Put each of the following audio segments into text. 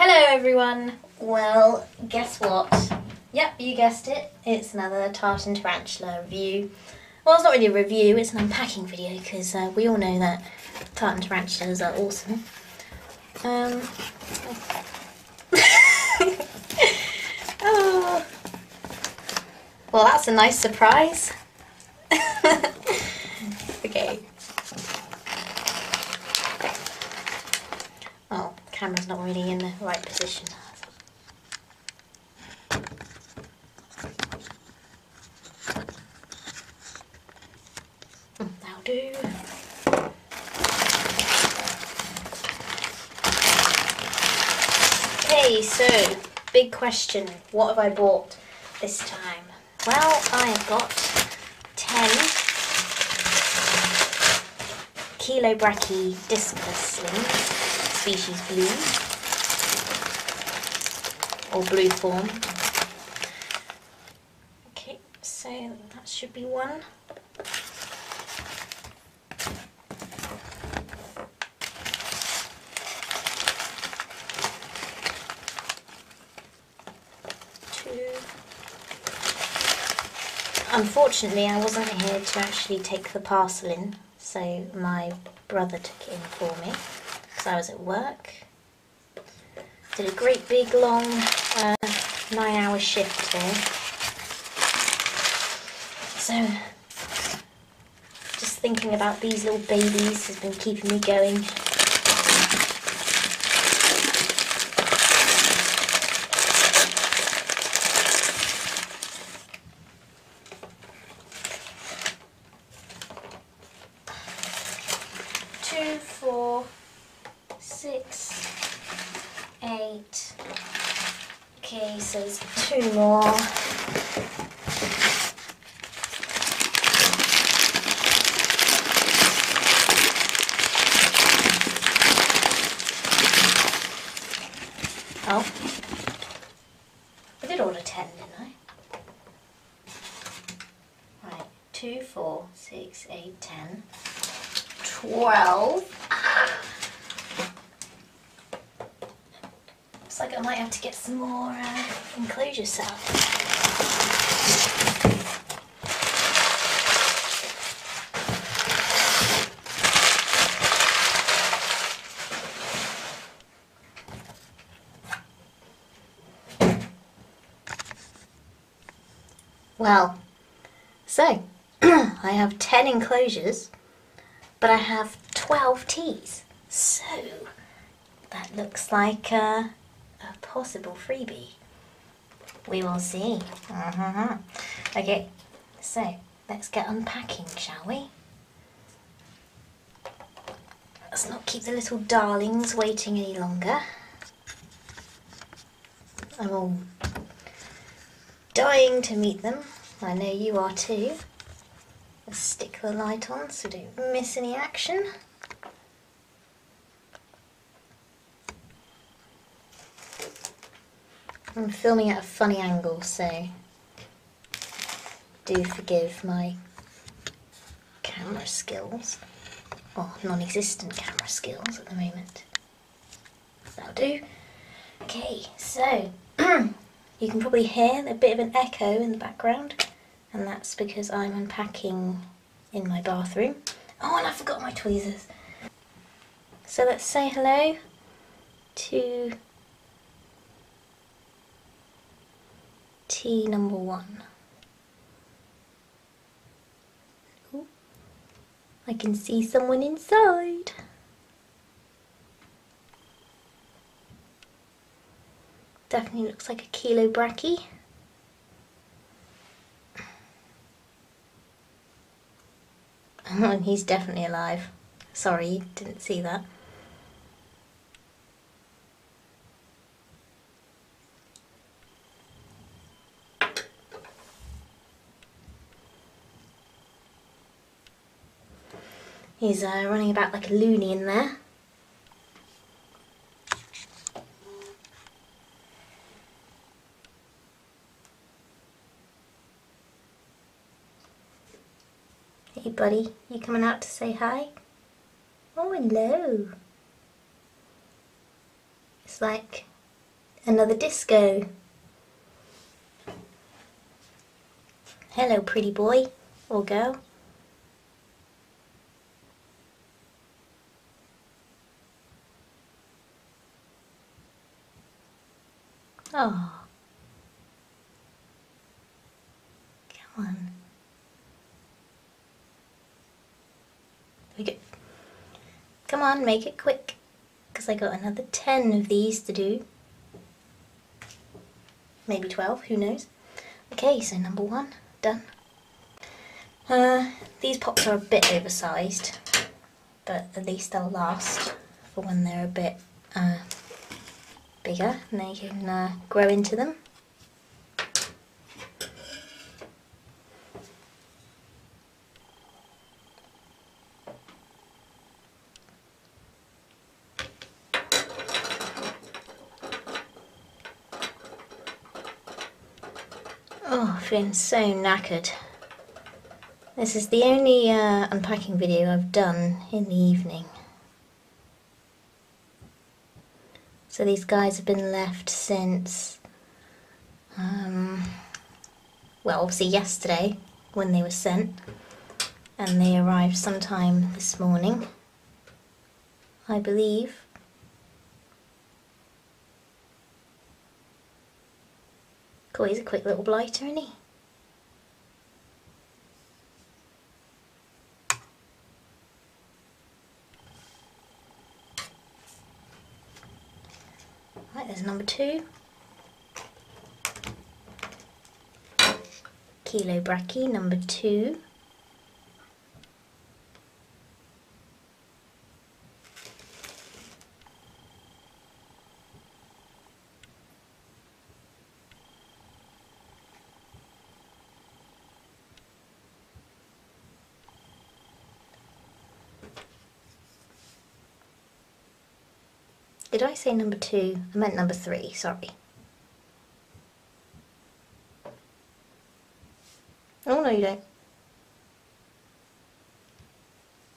Hello everyone! Well, guess what? Yep, you guessed it. It's another Tartan Tarantula review. Well, it's not really a review, it's an unpacking video because we all know that Tartan Tarantulas are awesome. Oh. Well, that's a nice surprise. Okay. Oh, the camera's not really in the right position. That'll do. Okay, so, big question. What have I bought this time? Well, I have got 10 Kilo Brachy discus slings, species blue, or blue form. Okay, so that should be one. Unfortunately, I wasn't here to actually take the parcel in, so my brother took it in for me because I was at work. Did a great big long 9-hour shift today. So, just thinking about these little babies has been keeping me going. Two, 4, 6, 8. Okay, so there's 2 more. Oh, I did order 10, didn't I? Right, 2, 4, 6, 8, 10. 12. Looks like I might have to get some more enclosure set up. Well, so I have 10 enclosures. But I have 12 teas, so that looks like a possible freebie. We will see. Okay, so let's get unpacking, shall we? Let's not keep the little darlings waiting any longer. I'm all dying to meet them. I know you are too. Let's stick the light on so we don't miss any action. I'm filming at a funny angle, so do forgive my camera skills, or non-existent camera skills at the moment. That'll do. Okay, so you can probably hear a bit of an echo in the background. And that's because I'm unpacking in my bathroom. Oh, and I forgot my tweezers. So let's say hello to tea number 1. Ooh, I can see someone inside. Definitely looks like a Kilo Brachy. And he's definitely alive. Sorry, didn't see that. He's running about like a loony in there. Hey buddy, you coming out to say hi? Oh, hello. It's like Another disco. Hello, pretty boy or girl. Oh, come on. There we go. Come on, make it quick, because I got another 10 of these to do. Maybe 12, who knows. Okay, so number 1, done. These pops are a bit oversized, but at least they'll last for when they're a bit bigger and they can grow into them. Oh, I'm feeling so knackered. This is the only unpacking video I've done in the evening. So these guys have been left since, well, obviously yesterday when they were sent, and they arrived sometime this morning, I believe. Cool, he's a quick little blighter, isn't he? Right, there's number 2. Kilo Brachy, number 2. Did I say number 2? I meant number 3, sorry. Oh, no you don't.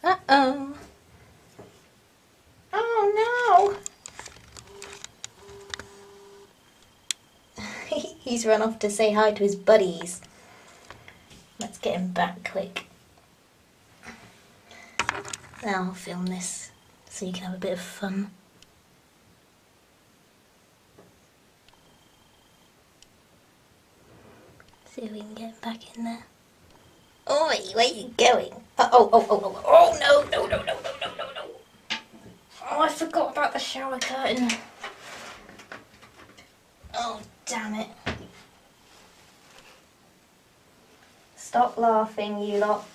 Uh-oh. Oh no! He's run off to say hi to his buddies. Let's get him back quick. Now I'll film this so you can have a bit of fun. See if we can get back in there. Oi, where are you going? Oh, no. Oh, I forgot about the shower curtain. Oh, damn it. Stop laughing, you lot.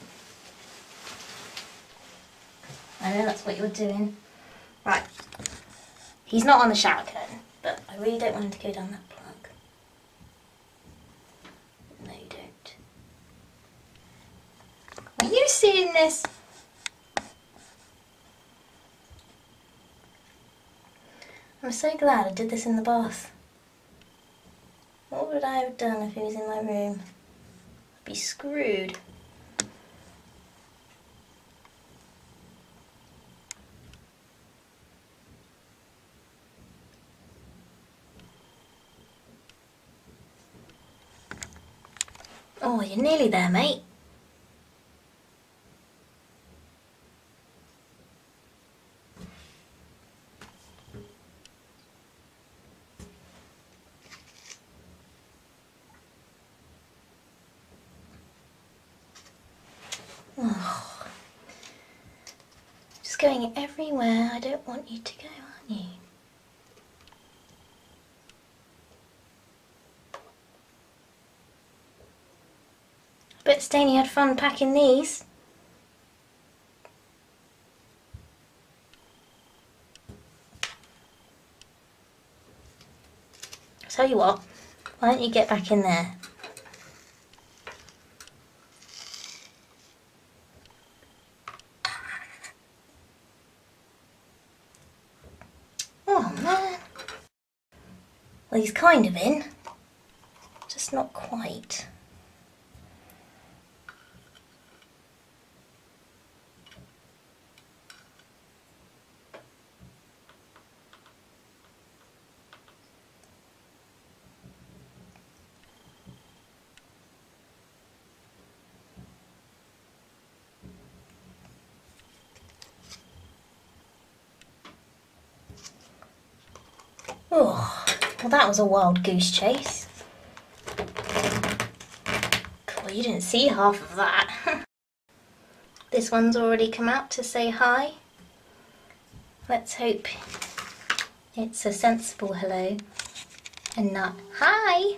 I know that's what you're doing. Right. He's not on the shower curtain, but I really don't want him to go down that plug. No, you don't. Are you seeing this? I'm so glad I did this in the bath. What would I have done if he was in my room? I'd be screwed. Oh, you're nearly there, mate. Oh. Just going everywhere I don't want you to go, aren't you? I bet Staney had fun packing these. Tell you what, why don't you get back in there? Oh man. Well, he's kind of in, just not quite. Oh, well that was a wild goose chase. Cool, you didn't see half of that. This one's already come out to say hi. Let's hope it's a sensible hello and not hi.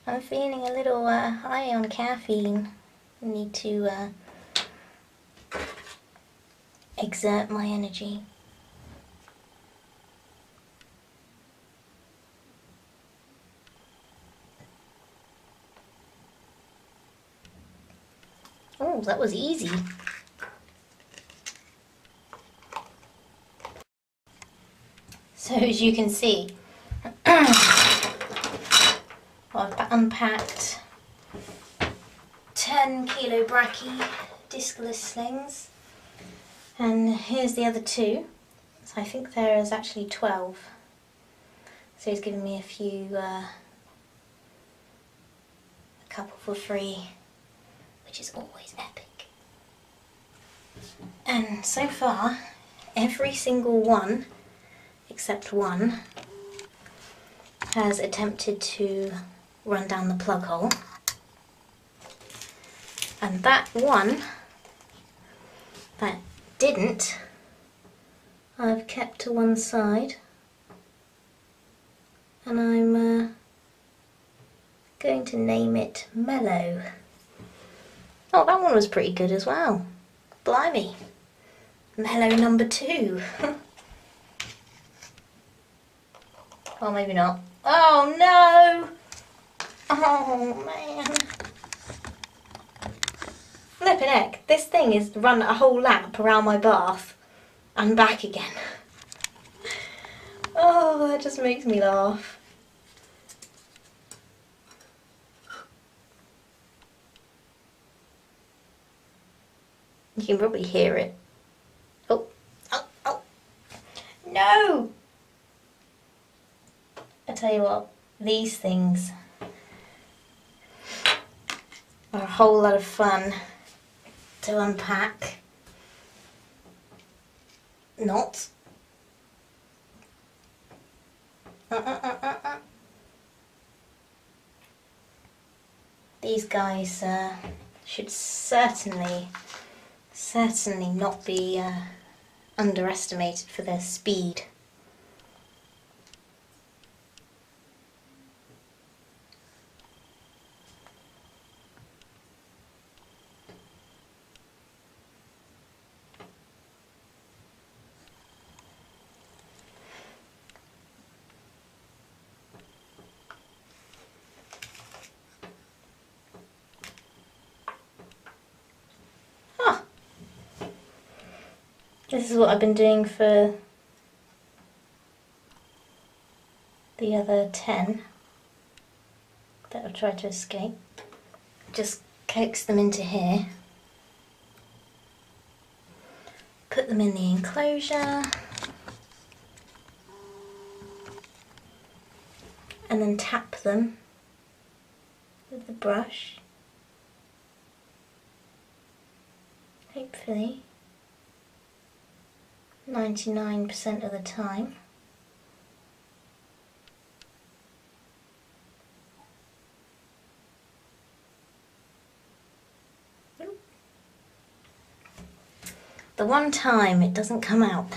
I'm feeling a little high on caffeine. I need to exert my energy. Oh, that was easy. So as you can see, I've unpacked 10 kilo bracky discless slings, and here's the other two. So I think there is actually 12. So he's given me a couple for free, which is always epic. And so far, every single one, except one, has attempted to run down the plug hole. And that one that didn't, I've kept to one side, and I'm going to name it Mellow. Oh, that one was pretty good as well. Blimey. Mellow number 2. Oh, maybe not. Oh no! Oh man. Flippin' heck, this thing is run a whole lap around my bath and back again. Oh, that just makes me laugh. You can probably hear it. Oh, oh, oh. No! I tell you what, these things are a whole lot of fun to unpack. Not. These guys should certainly not be underestimated for their speed. This is what I've been doing for the other 10 that have tried to escape. Just coax them into here, put them in the enclosure, and then tap them with the brush. Hopefully 99% of the time. The one time it doesn't come out.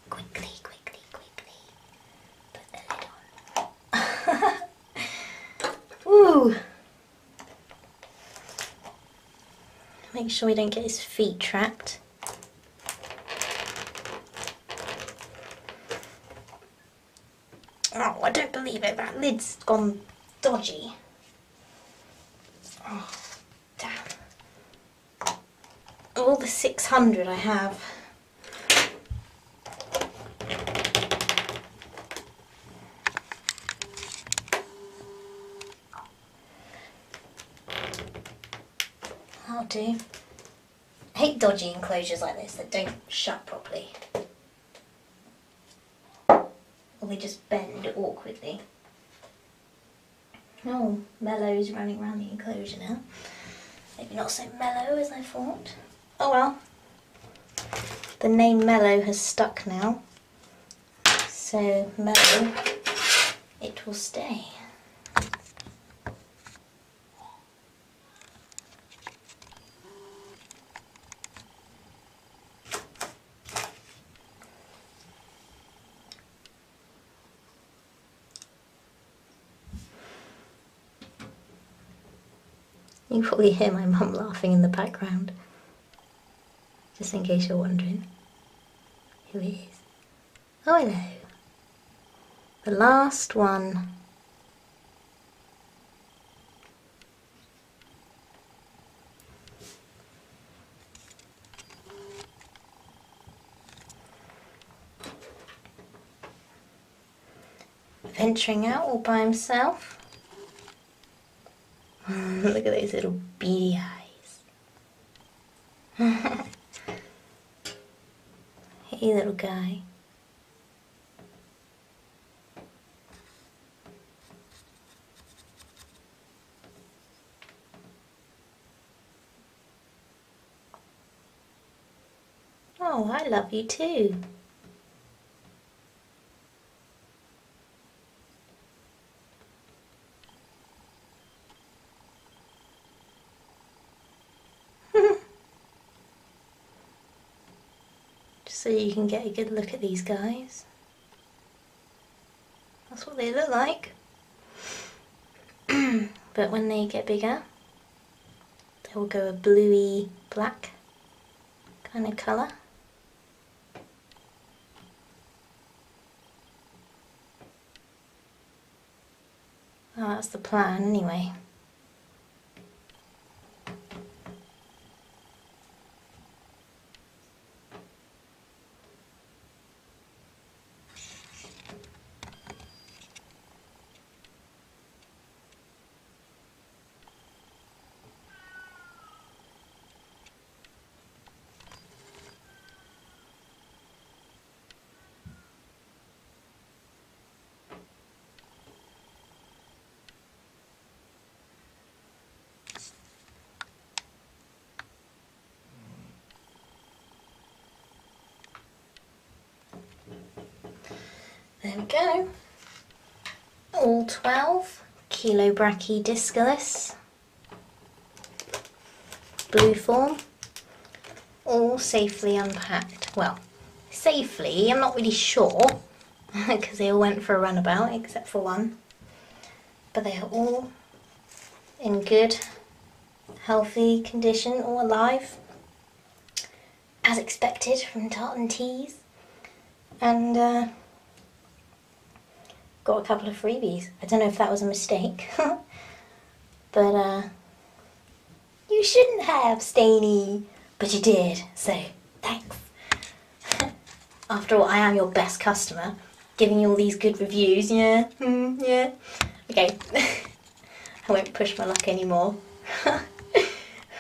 Quickly, put the lid on. Ooh! Make sure we don't get his feet trapped. Oh, I don't believe it, that lid's gone dodgy. Oh, damn. All the 600 I have. do. I hate dodgy enclosures like this that don't shut properly. Or they just bend awkwardly. Oh, Mellow's running around the enclosure now. Maybe not so mellow as I thought. Oh well. The name Mellow has stuck now. So Mellow, it will stay. You can probably hear my mum laughing in the background. Just in case you're wondering who it is. Oh, hello. The last one. Venturing out all by himself. Look at those little beady eyes. Hey, little guy. Oh, I love you too. Just so you can get a good look at these guys. That's what they look like. But when they get bigger, they will go a bluey black kind of colour. Oh, that's the plan anyway. There we go. All 12 Kilo Brachydiscus, blue form, all safely unpacked. Well, safely, I'm not really sure, because they all went for a runabout except for one. But they are all in good, healthy condition, all alive, as expected from Tartan Teas. And got a couple of freebies. I don't know if that was a mistake, but you shouldn't have, Stainy, but you did, so thanks. After all, I am your best customer, giving you all these good reviews, yeah, yeah. Okay, I won't push my luck anymore.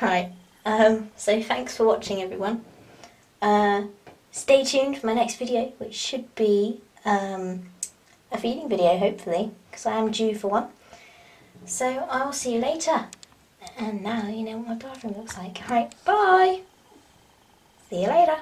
Right, so thanks for watching, everyone. Stay tuned for my next video, which should be a feeding video, hopefully, because I am due for one. So I'll see you later. And now you know what my bathroom looks like. Alright, bye! See you later.